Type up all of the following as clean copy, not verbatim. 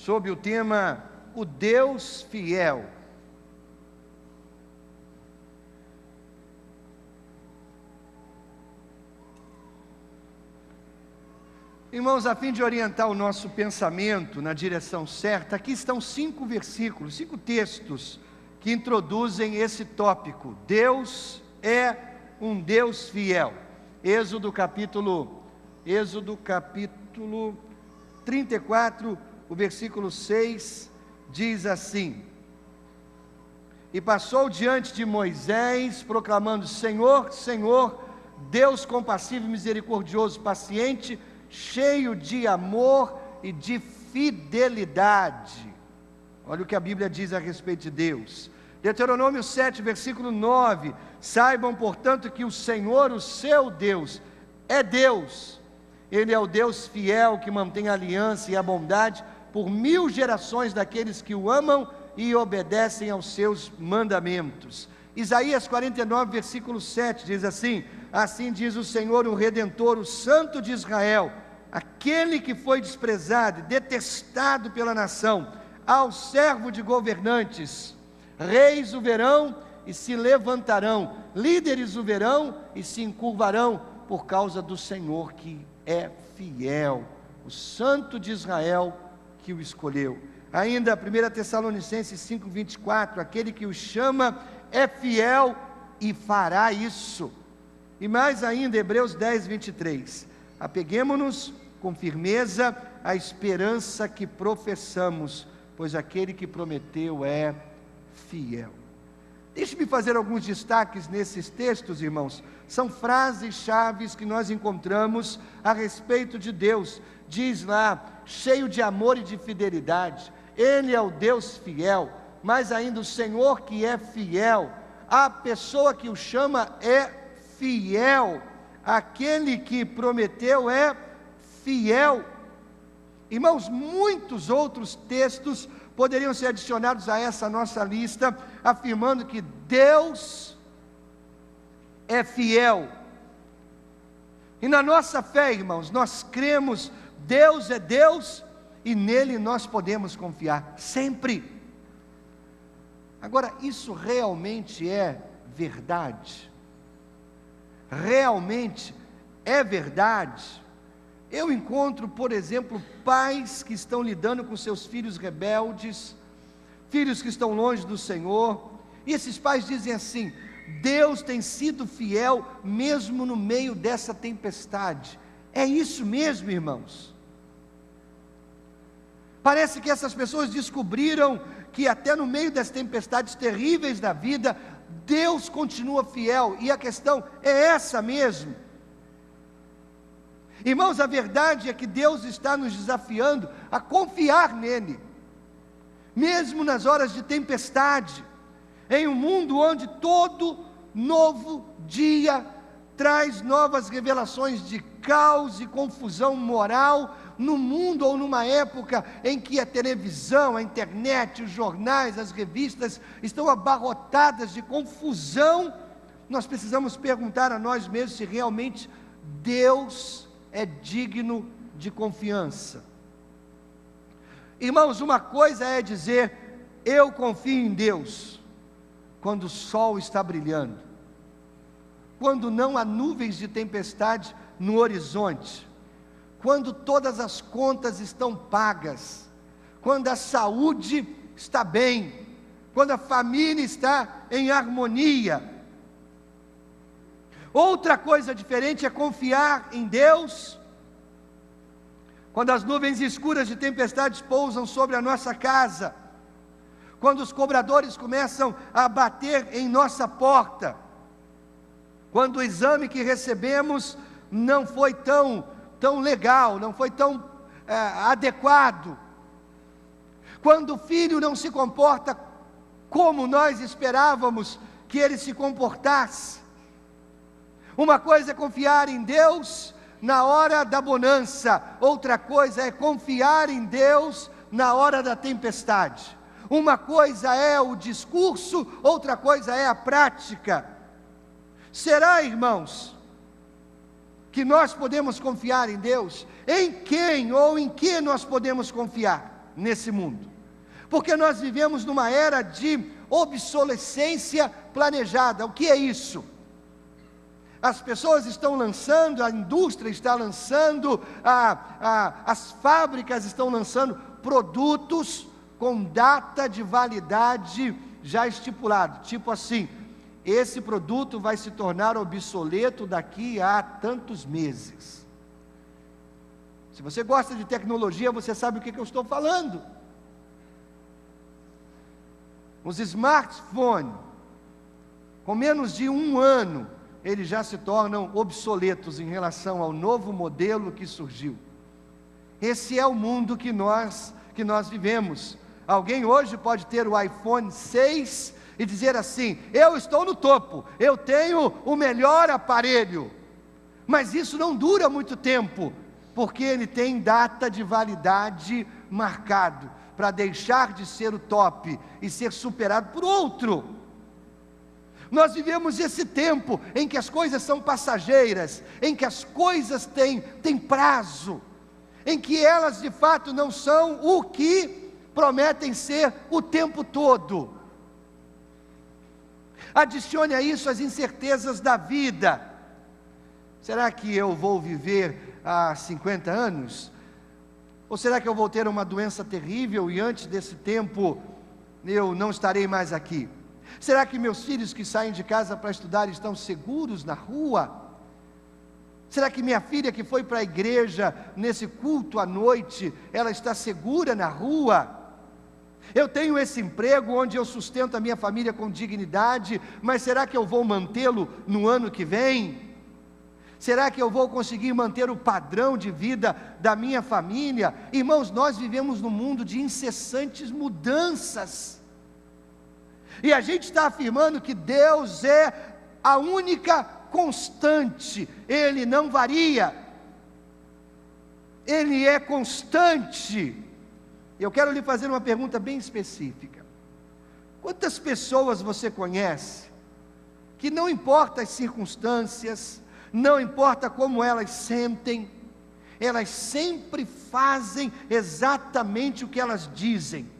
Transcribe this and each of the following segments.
sob o tema O Deus Fiel. Irmãos, a fim de orientar o nosso pensamento na direção certa, aqui estão 5 versículos, 5 textos que introduzem esse tópico. Deus é um Deus fiel. Êxodo capítulo 34, o versículo 6, diz assim: E passou diante de Moisés, proclamando: Senhor, Senhor, Deus compassivo e misericordioso, paciente, cheio de amor e de fidelidade. Olha o que a Bíblia diz a respeito de Deus. Deuteronômio 7, versículo 9: Saibam, portanto, que o Senhor, o seu Deus, é Deus. Ele é o Deus fiel, que mantém a aliança e a bondade por 1000 gerações daqueles que o amam e obedecem aos seus mandamentos. Isaías 49, versículo 7, diz assim: Assim diz o Senhor, o Redentor, o Santo de Israel, aquele que foi desprezado e detestado pela nação, ao servo de governantes: reis o verão e se levantarão, líderes o verão e se encurvarão, por causa do Senhor que é fiel, o Santo de Israel que o escolheu. Ainda 1 Tessalonicenses 5, 24, aquele que o chama é fiel e fará isso. E mais ainda, Hebreus 10, 23, apeguemo-nos com firmeza à esperança que professamos, pois aquele que prometeu é fiel. Deixe-me fazer alguns destaques nesses textos, irmãos. São frases-chave que nós encontramos a respeito de Deus. Diz lá, cheio de amor e de fidelidade. Ele é o Deus fiel, mas ainda o Senhor que é fiel. A pessoa que o chama é fiel. Aquele que prometeu é fiel. Irmãos, muitos outros textos poderiam ser adicionados a essa nossa lista, afirmando que Deus é fiel. E na nossa fé, irmãos, nós cremos, Deus é Deus, e nele nós podemos confiar, sempre. Agora, isso realmente é verdade? Realmente é verdade? Eu encontro, por exemplo, pais que estão lidando com seus filhos rebeldes, filhos que estão longe do Senhor, e esses pais dizem assim: Deus tem sido fiel mesmo no meio dessa tempestade. É isso mesmo, irmãos? Parece que essas pessoas descobriram que até no meio das tempestades terríveis da vida, Deus continua fiel, e a questão é essa mesmo. Irmãos, a verdade é que Deus está nos desafiando a confiar nele, mesmo nas horas de tempestade, em um mundo onde todo novo dia traz novas revelações de caos e confusão moral, no mundo ou numa época em que a televisão, a internet, os jornais, as revistas estão abarrotadas de confusão. Nós precisamos perguntar a nós mesmos se realmente Deus é digno de confiança. Irmãos, uma coisa é dizer: eu confio em Deus, quando o sol está brilhando, quando não há nuvens de tempestade no horizonte, quando todas as contas estão pagas, quando a saúde está bem, quando a família está em harmonia. Outra coisa diferente é confiar em Deus quando as nuvens escuras de tempestades pousam sobre a nossa casa, quando os cobradores começam a bater em nossa porta, quando o exame que recebemos não foi tão legal, não foi tão adequado, quando o filho não se comporta como nós esperávamos que ele se comportasse. Uma coisa é confiar em Deus na hora da bonança, outra coisa é confiar em Deus na hora da tempestade. Uma coisa é o discurso, outra coisa é a prática. Será, irmãos, que nós podemos confiar em Deus? Em quem ou em que nós podemos confiar? nesse mundo, porque nós vivemos numa era de obsolescência planejada. O que é isso? As pessoas estão lançando, a indústria está lançando, as fábricas estão lançando produtos com data de validade já estipulado, tipo assim: esse produto vai se tornar obsoleto daqui a tantos meses. Se você gosta de tecnologia, você sabe o que eu estou falando. Os smartphones, com menos de 1 ano, eles já se tornam obsoletos em relação ao novo modelo que surgiu. Esse é o mundo que nós vivemos. Alguém hoje pode ter o iPhone 6 e dizer assim: eu estou no topo, eu tenho o melhor aparelho. Mas isso não dura muito tempo, porque ele tem data de validade marcado, para deixar de ser o top e ser superado por outro. Nós vivemos esse tempo em que as coisas são passageiras, em que as coisas têm prazo, em que elas de fato não são o que prometem ser o tempo todo. Adicione a isso as incertezas da vida. Será que eu vou viver há 50 anos? Ou será que eu vou ter uma doença terrível e antes desse tempo eu não estarei mais aqui? Será que meus filhos que saem de casa para estudar estão seguros na rua? Será que minha filha que foi para a igreja nesse culto à noite, ela está segura na rua? Eu tenho esse emprego onde eu sustento a minha família com dignidade, mas será que eu vou mantê-lo no ano que vem? Será que eu vou conseguir manter o padrão de vida da minha família? Irmãos, nós vivemos num mundo de incessantes mudanças, e a gente está afirmando que Deus é a única constante, Ele não varia, Ele é constante. Eu quero lhe fazer uma pergunta bem específica: quantas pessoas você conhece que não importa as circunstâncias, não importa como elas sentem, elas sempre fazem exatamente o que elas dizem,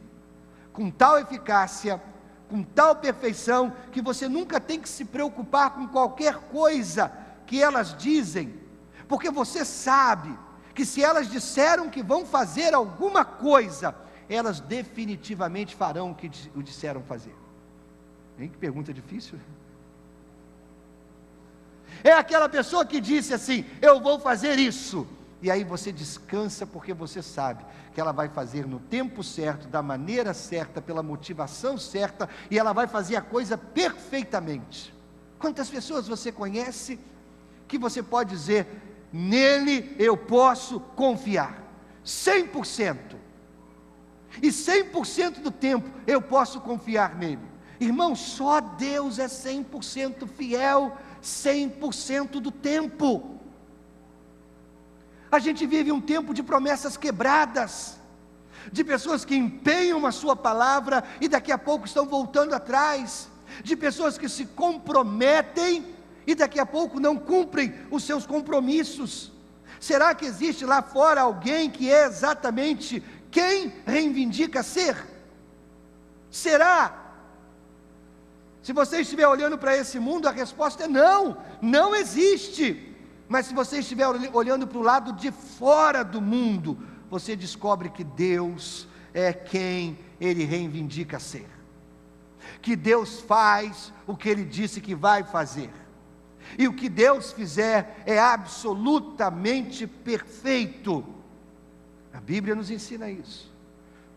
com tal eficácia, com tal perfeição, que você nunca tem que se preocupar com qualquer coisa que elas dizem, porque você sabe que se elas disseram que vão fazer alguma coisa, elas definitivamente farão o que o disseram fazer. Hein? Que pergunta difícil. É aquela pessoa que disse assim: eu vou fazer isso, e aí você descansa, porque você sabe que ela vai fazer no tempo certo, da maneira certa, pela motivação certa, e ela vai fazer a coisa perfeitamente. Quantas pessoas você conhece que você pode dizer: nele eu posso confiar, 100%, e 100% do tempo eu posso confiar nele? Irmão, só Deus é 100% fiel, 100% do tempo. A gente vive um tempo de promessas quebradas, de pessoas que empenham a sua palavra e daqui a pouco estão voltando atrás, de pessoas que se comprometem e daqui a pouco não cumprem os seus compromissos. Será que existe lá fora alguém que é exatamente quem reivindica ser? Será? Se você estiver olhando para esse mundo, a resposta é não, não existe. Mas se você estiver olhando para o lado de fora do mundo, você descobre que Deus é quem Ele reivindica ser, que Deus faz o que Ele disse que vai fazer, e o que Deus fizer é absolutamente perfeito. A Bíblia nos ensina isso.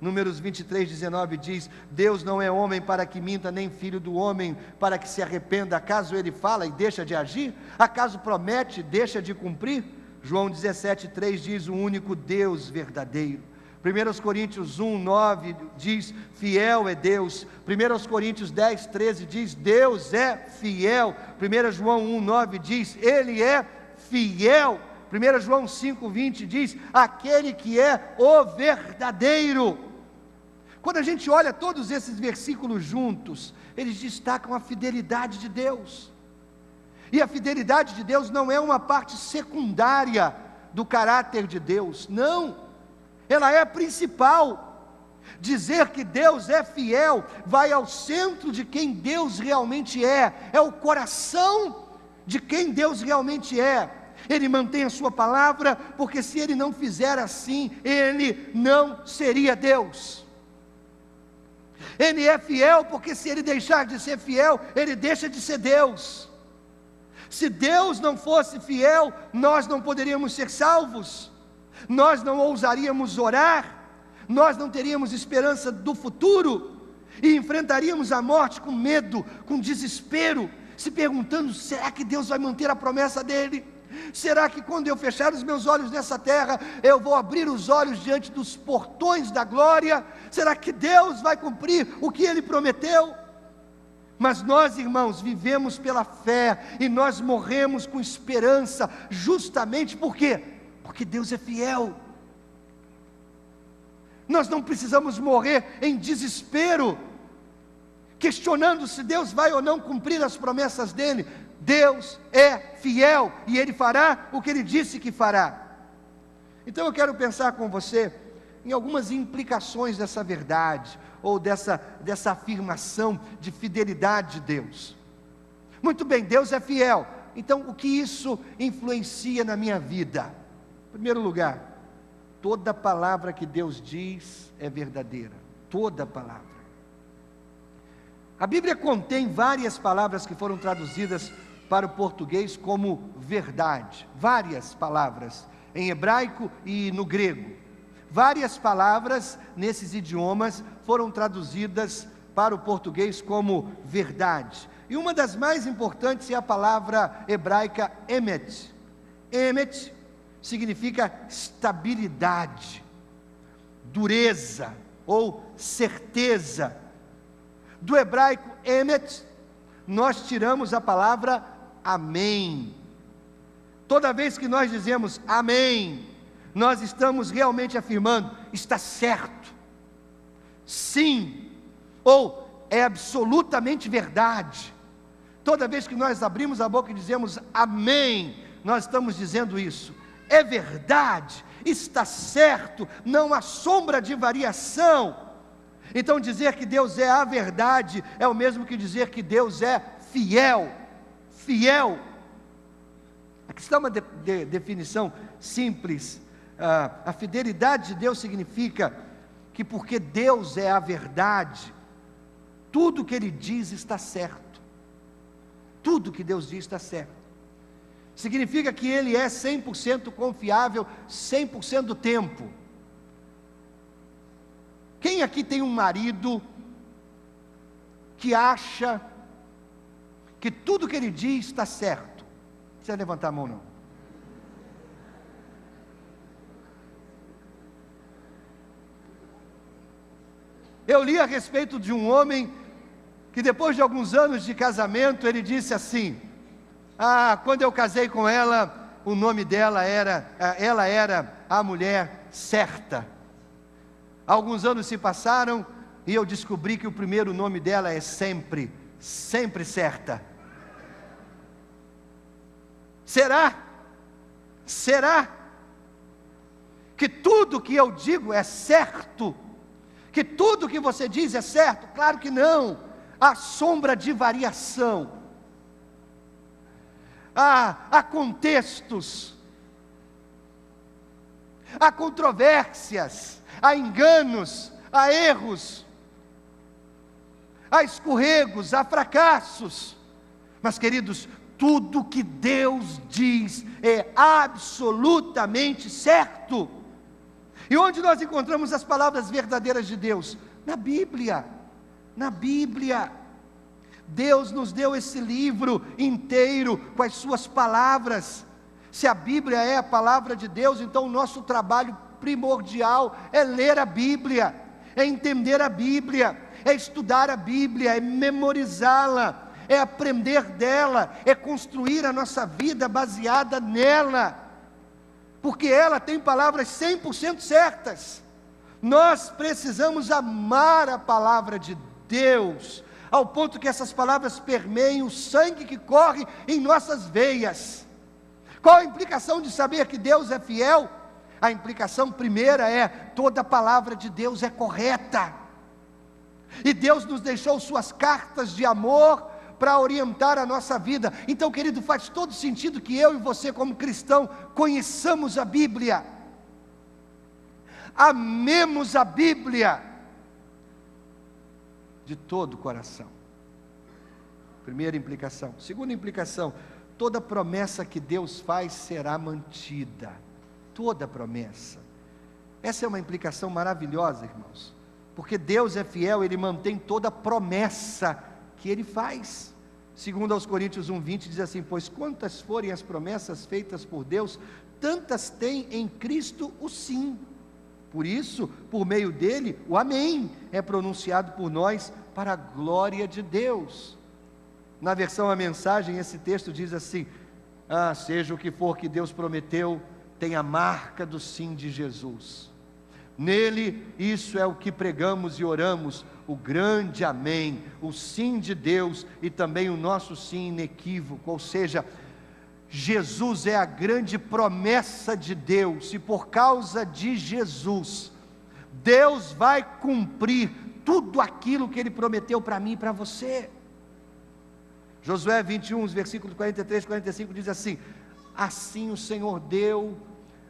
Números 23:19 diz: Deus não é homem para que minta, nem filho do homem para que se arrependa. Acaso Ele fala e deixa de agir? Acaso promete e deixa de cumprir? João 17:3 diz: o único Deus verdadeiro. 1 Coríntios 1:9 diz: fiel é Deus. 1 Coríntios 10:13 diz: Deus é fiel. 1 João 1:9 diz: Ele é fiel. 1 João 5:20 diz: aquele que é o verdadeiro. Quando a gente olha todos esses versículos juntos, eles destacam a fidelidade de Deus. E a fidelidade de Deus não é uma parte secundária do caráter de Deus, não, ela é a principal. Dizer que Deus é fiel vai ao centro de quem Deus realmente é o coração de quem Deus realmente é. Ele mantém a sua palavra, porque se Ele não fizer assim, Ele não seria Deus. Ele é fiel, porque se Ele deixar de ser fiel, Ele deixa de ser Deus. Se Deus não fosse fiel, nós não poderíamos ser salvos, nós não ousaríamos orar, nós não teríamos esperança do futuro, e enfrentaríamos a morte com medo, com desespero, se perguntando: será que Deus vai manter a promessa dEle? Será que quando eu fechar os meus olhos nessa terra, eu vou abrir os olhos diante dos portões da glória? Será que Deus vai cumprir o que Ele prometeu? Mas nós, irmãos, vivemos pela fé, e nós morremos com esperança, justamente por quê? Porque Deus é fiel. Nós não precisamos morrer em desespero, questionando se Deus vai ou não cumprir as promessas dEle. Deus é fiel, e Ele fará o que Ele disse que fará. Então eu quero pensar com você em algumas implicações dessa verdade, ou dessa afirmação de fidelidade de Deus. Muito bem, Deus é fiel. Então o que isso influencia na minha vida? Em primeiro lugar, toda palavra que Deus diz é verdadeira. Toda palavra. A Bíblia contém várias palavras que foram traduzidas para o português como verdade. Várias palavras, em hebraico e no grego. Várias palavras nesses idiomas foram traduzidas para o português como verdade. E uma das mais importantes é a palavra hebraica emet. Emet significa estabilidade, dureza ou certeza. Do hebraico emet, nós tiramos a palavra amém. Toda vez que nós dizemos amém, nós estamos realmente afirmando: está certo, sim, ou é absolutamente verdade. Toda vez que nós abrimos a boca e dizemos amém, nós estamos dizendo isso. É verdade, está certo, não há sombra de variação. Então dizer que Deus é a verdade é o mesmo que dizer que Deus é fiel. Fiel. Aqui está uma definição simples. A fidelidade de Deus significa que porque Deus é a verdade, tudo que Ele diz está certo. Tudo que Deus diz está certo. Significa que Ele é 100% confiável, 100% do tempo. Quem aqui tem um marido que acha que tudo que ele diz está certo? Não precisa levantar a mão não. Eu li a respeito de um homem que depois de alguns anos de casamento, ele disse assim: quando eu casei com ela, o nome dela ela era a mulher certa. Alguns anos se passaram e eu descobri que o primeiro nome dela é sempre certa. Será que tudo que eu digo é certo? Que tudo que você diz é certo? Claro que não. Há sombra de variação. Há contextos. Há controvérsias. Há enganos, há erros, há escorregos, há fracassos. Mas, queridos, tudo que Deus diz é absolutamente certo. E onde nós encontramos as palavras verdadeiras de Deus? Na Bíblia. Na Bíblia. Deus nos deu esse livro inteiro com as suas palavras. Se a Bíblia é a palavra de Deus, então o nosso trabalho primordial é ler a Bíblia, é entender a Bíblia, é estudar a Bíblia, é memorizá-la, é aprender dela, é construir a nossa vida baseada nela, porque ela tem palavras 100% certas. Nós precisamos amar a palavra de Deus, ao ponto que essas palavras permeiem o sangue que corre em nossas veias. Qual a implicação de saber que Deus é fiel? A implicação primeira é: toda a palavra de Deus é correta, e Deus nos deixou suas cartas de amor para orientar a nossa vida. Então, querido, faz todo sentido que eu e você, como cristão, conheçamos a Bíblia, amemos a Bíblia de todo o coração. Primeira implicação. Segunda implicação: toda promessa que Deus faz será mantida. Toda promessa. Essa é uma implicação maravilhosa, irmãos, porque Deus é fiel, Ele mantém toda promessa que Ele faz. Segundo aos Coríntios 1:20 diz assim: pois quantas forem as promessas feitas por Deus, tantas tem em Cristo o sim. Por isso, por meio dele, o amém é pronunciado por nós para a glória de Deus. Na versão A Mensagem, esse texto diz assim: seja o que for que Deus prometeu, tem a marca do sim de Jesus. Nele, isso é o que pregamos e oramos, o grande amém, o sim de Deus e também o nosso sim inequívoco. Ou seja, Jesus é a grande promessa de Deus, e por causa de Jesus, Deus vai cumprir tudo aquilo que Ele prometeu para mim e para você. Josué 21, versículos 43 e 45 diz assim: assim o Senhor deu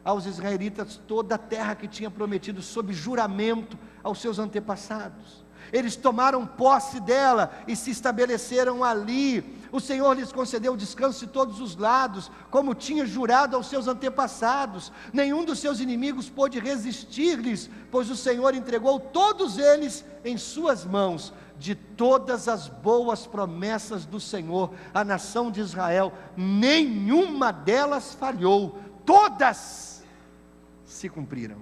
aos israelitas toda a terra que tinha prometido sob juramento aos seus antepassados. Eles tomaram posse dela e se estabeleceram ali. O Senhor lhes concedeu descanso de todos os lados, como tinha jurado aos seus antepassados. Nenhum dos seus inimigos pôde resistir-lhes, pois o Senhor entregou todos eles em suas mãos. De todas as boas promessas do Senhor à nação de Israel, nenhuma delas falhou, todas se cumpriram.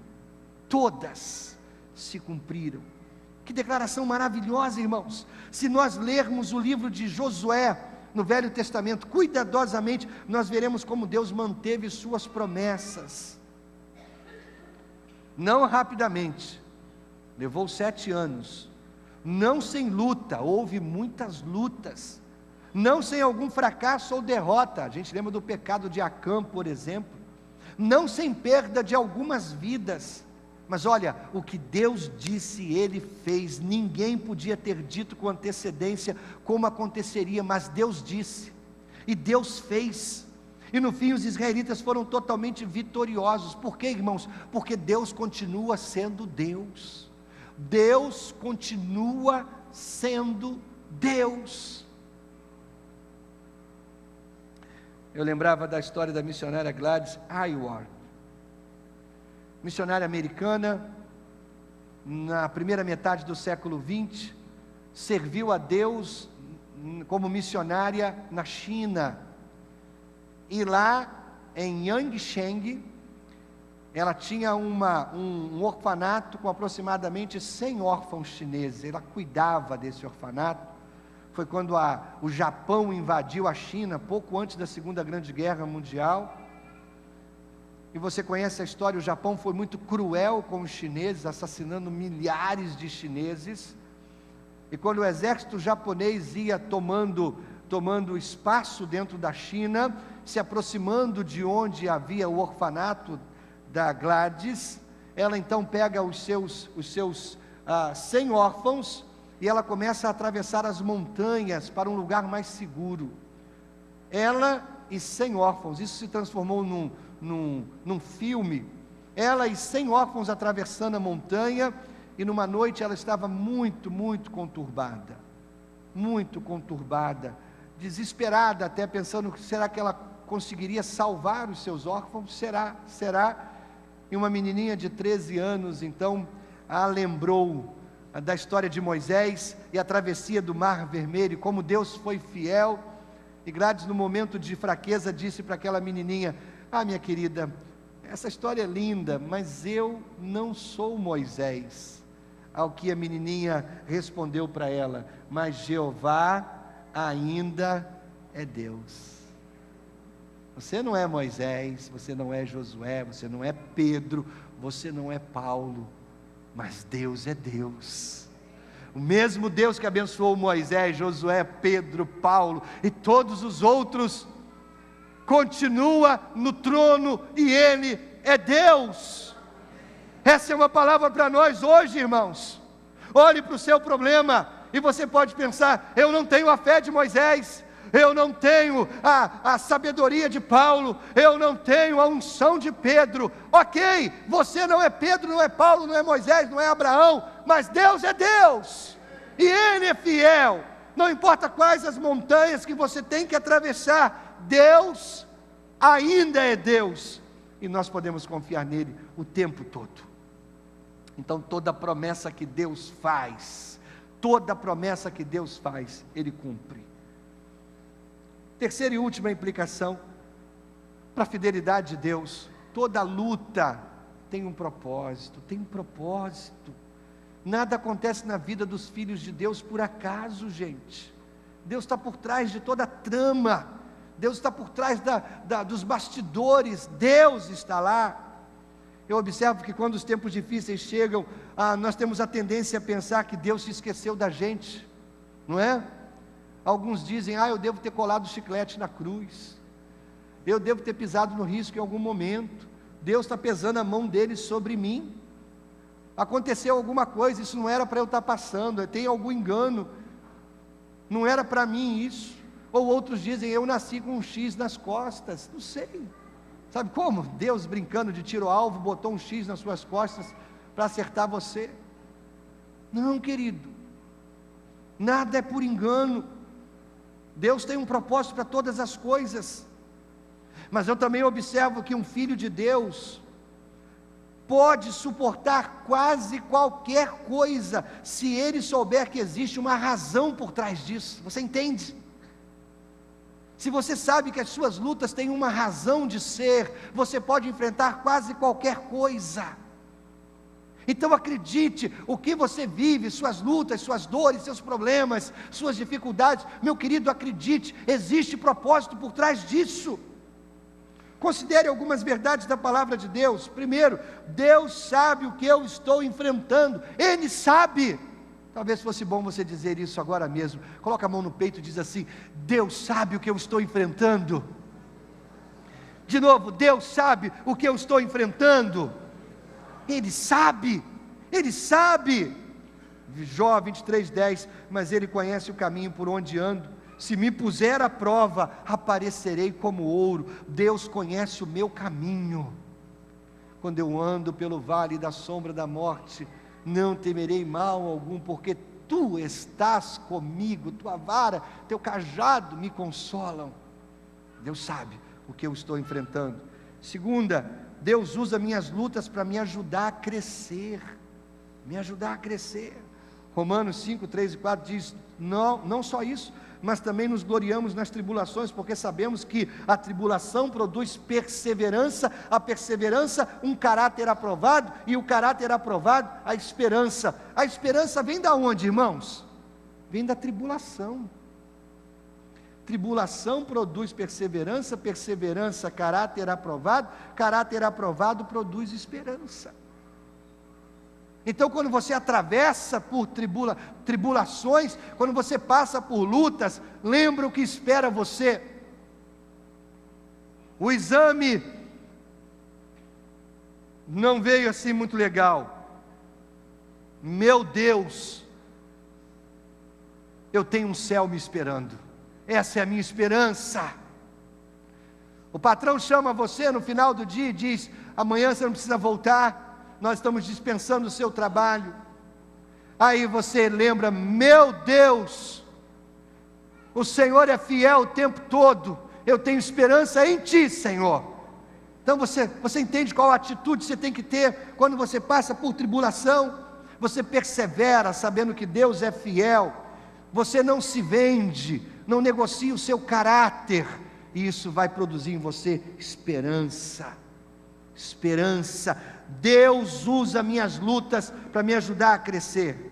Todas se cumpriram. Que declaração maravilhosa, irmãos. Se nós lermos o livro de Josué no Velho Testamento cuidadosamente, nós veremos como Deus manteve suas promessas. Não rapidamente, levou 7 anos, não sem luta, houve muitas lutas, não sem algum fracasso ou derrota. A gente lembra do pecado de Acã, por exemplo, não sem perda de algumas vidas. Mas olha, o que Deus disse, Ele fez. Ninguém podia ter dito com antecedência como aconteceria, mas Deus disse, e Deus fez. E no fim os israelitas foram totalmente vitoriosos. Por quê, irmãos? Porque Deus continua sendo Deus. Deus continua sendo Deus. Eu lembrava da história da missionária Gladys Aylward, missionária americana, na primeira metade do século XX, serviu a Deus como missionária na China, e lá em Yangsheng, ela tinha um orfanato com aproximadamente 100 órfãos chineses. Ela cuidava desse orfanato. Foi quando o Japão invadiu a China, pouco antes da Segunda Grande Guerra Mundial. E você conhece a história, o Japão foi muito cruel com os chineses, assassinando milhares de chineses. E quando o exército japonês ia tomando espaço dentro da China, se aproximando de onde havia o orfanato da Gladys, ela então pega os seus 100 órfãos, e ela começa a atravessar as montanhas para um lugar mais seguro. Ela e 100 órfãos, isso se transformou num filme. Ela e 100 órfãos atravessando a montanha, e numa noite ela estava muito conturbada, desesperada, até pensando: será que ela conseguiria salvar os seus órfãos? Será? E uma menininha de 13 anos, então, a lembrou da história de Moisés e a travessia do Mar Vermelho, como Deus foi fiel. E Gladys, no momento de fraqueza, disse para aquela menininha: minha querida, essa história é linda, mas eu não sou Moisés. Ao que a menininha respondeu para ela: mas Jeová ainda é Deus. Você não é Moisés, você não é Josué, você não é Pedro, você não é Paulo, mas Deus é Deus. O mesmo Deus que abençoou Moisés, Josué, Pedro, Paulo e todos os outros, continua no trono, e Ele é Deus. Essa é uma palavra para nós hoje, irmãos. Olhe para o seu problema e você pode pensar: eu não tenho a fé de Moisés, eu não tenho a sabedoria de Paulo, eu não tenho a unção de Pedro. Ok, você não é Pedro, não é Paulo, não é Moisés, não é Abraão, mas Deus é Deus, e Ele é fiel. Não importa quais as montanhas que você tem que atravessar, Deus ainda é Deus, e nós podemos confiar nele o tempo todo. Então toda promessa que Deus faz, Ele cumpre. Terceira e última implicação, para a fidelidade de Deus: toda luta tem um propósito, Nada acontece na vida dos filhos de Deus por acaso, gente. Deus está por trás de toda a trama, Deus está por trás dos bastidores, Deus está lá. Eu observo que quando os tempos difíceis chegam, nós temos a tendência a pensar que Deus se esqueceu da gente, não é? Alguns dizem: eu devo ter colado chiclete na cruz, eu devo ter pisado no risco em algum momento, Deus está pesando a mão dele sobre mim, aconteceu alguma coisa, isso não era para eu estar passando, tem algum engano, não era para mim isso. Ou outros dizem: eu nasci com um X nas costas, não sei, sabe como? Deus, brincando de tiro-alvo, botou um X nas suas costas para acertar você. Não, querido, nada é por engano. Deus tem um propósito para todas as coisas. Mas eu também observo que um filho de Deus pode suportar quase qualquer coisa, se ele souber que existe uma razão por trás disso. Você entende? Se você sabe que as suas lutas têm uma razão de ser, você pode enfrentar quase qualquer coisa. Então acredite, o que você vive, suas lutas, suas dores, seus problemas, suas dificuldades, meu querido, acredite, existe propósito por trás disso. Considere algumas verdades da palavra de Deus. Primeiro, Deus sabe o que eu estou enfrentando, Ele sabe. Talvez fosse bom você dizer isso agora mesmo. Coloca a mão no peito e diz assim: Deus sabe o que eu estou enfrentando. De novo: Deus sabe o que eu estou enfrentando. Ele sabe, Ele sabe. Jó 23:10, mas Ele conhece o caminho por onde ando, se me puser à prova, aparecerei como ouro. Deus conhece o meu caminho. Quando eu ando pelo vale da sombra da morte, não temerei mal algum, porque Tu estás comigo, Tua vara, Teu cajado me consolam. Deus sabe o que eu estou enfrentando. Segunda, Deus usa minhas lutas para me ajudar a crescer, Romanos 5, 3 e 4 diz: não só isso, mas também nos gloriamos nas tribulações, porque sabemos que a tribulação produz perseverança, a perseverança um caráter aprovado, e o caráter aprovado a esperança. A esperança vem da onde, irmãos? Vem da tribulação. Tribulação produz perseverança, perseverança caráter aprovado produz esperança. Então quando você atravessa por tribulações, quando você passa por lutas, lembra o que espera você. O exame não veio assim muito legal. Meu Deus, eu tenho um céu me esperando, essa é a minha esperança. O patrão chama você no final do dia e diz: amanhã você não precisa voltar, nós estamos dispensando o seu trabalho. Aí você lembra: meu Deus, o Senhor é fiel o tempo todo, eu tenho esperança em Ti, Senhor. Então você entende qual atitude você tem que ter quando você passa por tribulação? Você persevera sabendo que Deus é fiel, você não se vende, não negocia o seu caráter, e isso vai produzir em você esperança. Deus usa minhas lutas para me ajudar a crescer.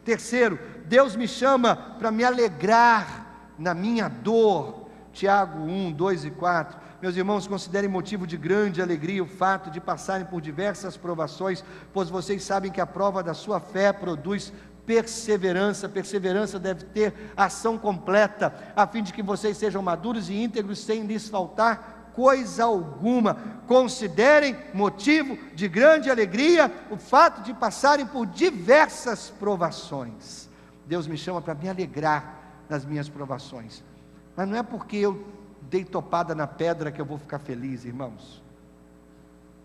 Terceiro, Deus me chama para me alegrar na minha dor. Tiago 1, 2 e 4. Meus irmãos, considerem motivo de grande alegria o fato de passarem por diversas provações, pois vocês sabem que a prova da sua fé produz perseverança. Perseverança deve ter ação completa, a fim de que vocês sejam maduros e íntegros, sem lhes faltar coisa alguma. Considerem motivo de grande alegria o fato de passarem por diversas provações. Deus me chama para me alegrar nas minhas provações, mas não é porque eu dei topada na pedra que eu vou ficar feliz, irmãos.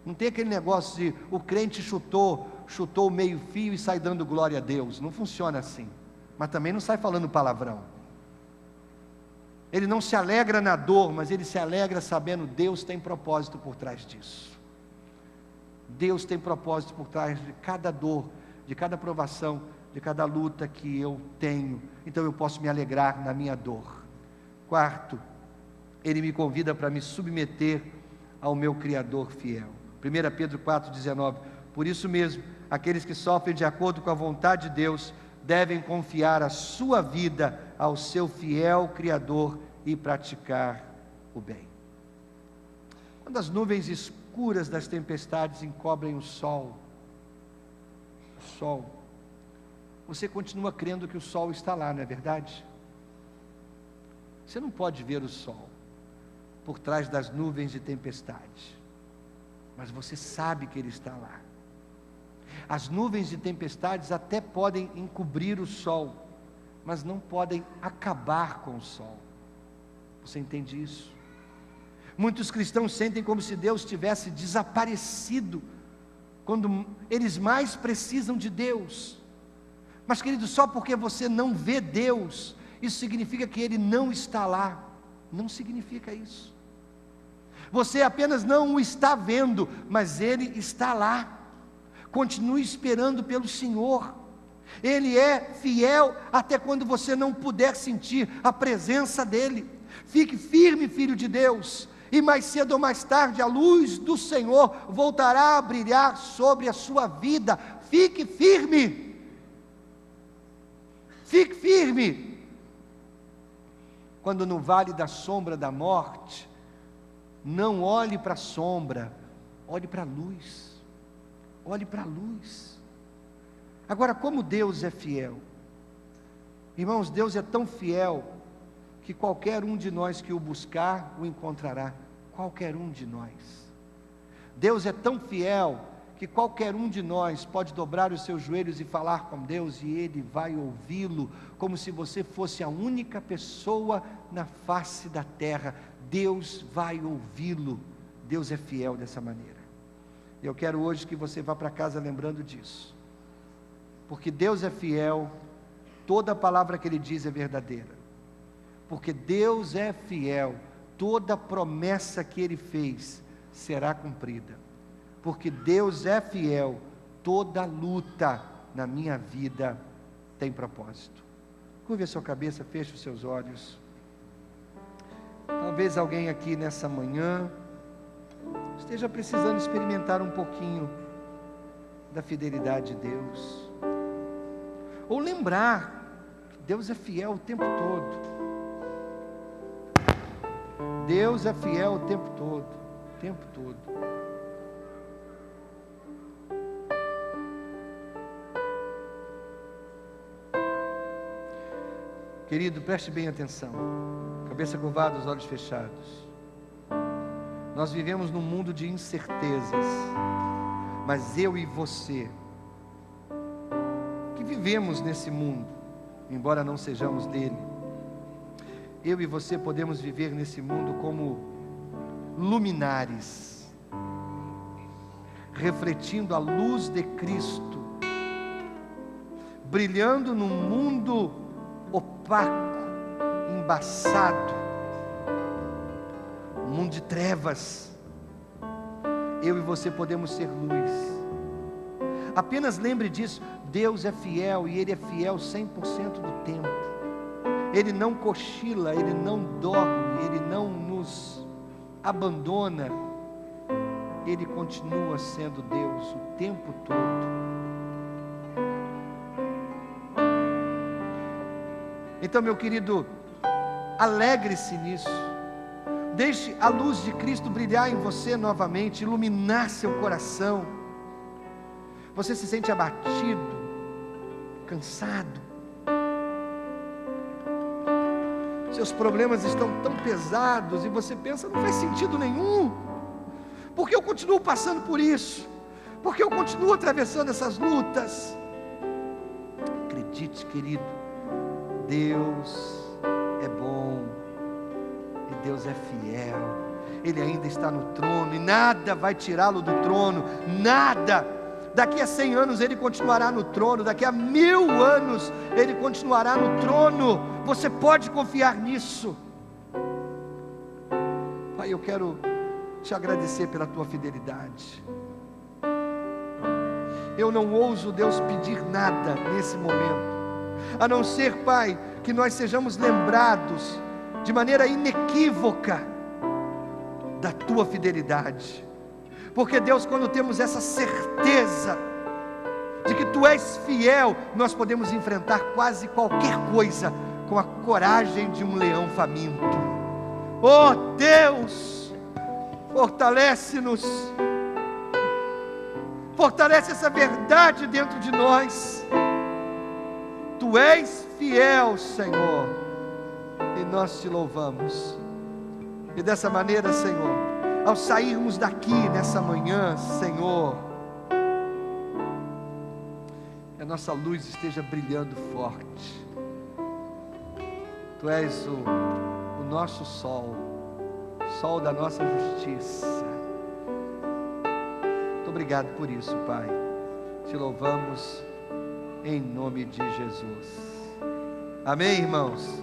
Não tem aquele negócio de o crente chutou o meio fio e sai dando glória a Deus. Não funciona assim. Mas também não sai falando palavrão. Ele não se alegra na dor, mas ele se alegra sabendo que Deus tem propósito por trás disso. Deus tem propósito por trás de cada dor, de cada provação, de cada luta que eu tenho. Então eu posso me alegrar na minha dor. Quarto, Ele me convida para me submeter ao meu Criador fiel. 1 Pedro 4,19, por isso mesmo, aqueles que sofrem de acordo com a vontade de Deus, devem confiar a sua vida ao seu fiel Criador e praticar o bem. Quando as nuvens escuras das tempestades encobrem o sol, você continua crendo que o sol está lá, não é verdade? Você não pode ver o sol por trás das nuvens de tempestade, mas você sabe que ele está lá. As nuvens de tempestades até podem encobrir o sol, mas não podem acabar com o sol. Você entende isso? Muitos cristãos sentem como se Deus tivesse desaparecido quando eles mais precisam de Deus. Mas, querido, só porque você não vê Deus, isso significa que Ele não está lá. Não significa isso. Você apenas não o está vendo, mas Ele está lá. Continue esperando pelo Senhor. Ele é fiel até quando você não puder sentir a presença dEle. Fique firme, filho de Deus, e mais cedo ou mais tarde a luz do Senhor voltará a brilhar sobre a sua vida. Fique firme. Fique firme. Quando no vale da sombra da morte, não olhe para a sombra, olhe para a luz. Olhe para a luz. Agora, como Deus é fiel? Irmãos, Deus é tão fiel que qualquer um de nós que o buscar, o encontrará. Qualquer um de nós. Deus é tão fiel que qualquer um de nós pode dobrar os seus joelhos e falar com Deus, e Ele vai ouvi-lo, como se você fosse a única pessoa na face da terra. Deus vai ouvi-lo. Deus é fiel dessa maneira. Eu quero hoje que você vá para casa lembrando disso, porque Deus é fiel, toda palavra que Ele diz é verdadeira, porque Deus é fiel, toda promessa que Ele fez será cumprida, porque Deus é fiel, toda luta na minha vida tem propósito. Curve a sua cabeça, feche os seus olhos. Talvez alguém aqui nessa manhã esteja precisando experimentar um pouquinho da fidelidade de Deus, ou lembrar que Deus é fiel o tempo todo. Deus é fiel o tempo todo, o tempo todo. Querido, preste bem atenção, cabeça curvada, os olhos fechados. Nós vivemos num mundo de incertezas, mas eu e você, que vivemos nesse mundo, embora não sejamos dele, eu e você podemos viver nesse mundo como luminares, refletindo a luz de Cristo, brilhando num mundo opaco, embaçado, um mundo de trevas. Eu e você podemos ser luz. Apenas lembre disso, Deus é fiel, e Ele é fiel 100% do tempo. Ele não cochila, Ele não dorme, Ele não nos abandona. Ele continua sendo Deus o tempo todo. Então, meu querido, alegre-se nisso. Deixe a luz de Cristo brilhar em você novamente, iluminar seu coração. Você se sente abatido, cansado. seus problemas estão tão pesados e você pensa, não faz sentido nenhum, porque eu continuo passando por isso, porque eu continuo atravessando essas lutas. Acredite, querido, Deus é bom e Deus é fiel. Ele ainda está no trono e nada vai tirá-lo do trono, nada. Daqui a 100 anos Ele continuará no trono, daqui a 1000 anos Ele continuará no trono. Você pode confiar nisso. Pai, eu quero te agradecer pela tua fidelidade. Eu não ouso, Deus, pedir nada nesse momento, a não ser, Pai, que nós sejamos lembrados de maneira inequívoca da tua fidelidade. Porque, Deus, quando temos essa certeza de que tu és fiel, nós podemos enfrentar quase qualquer coisa com a coragem de um leão faminto. Oh Deus, fortalece-nos, fortalece essa verdade dentro de nós. Tu és fiel, Senhor, e nós te louvamos. E dessa maneira, Senhor, ao sairmos daqui nessa manhã, Senhor, que a nossa luz esteja brilhando forte. Tu és o nosso sol, sol da nossa justiça. Muito obrigado por isso, Pai. Te louvamos em nome de Jesus. Amém, irmãos?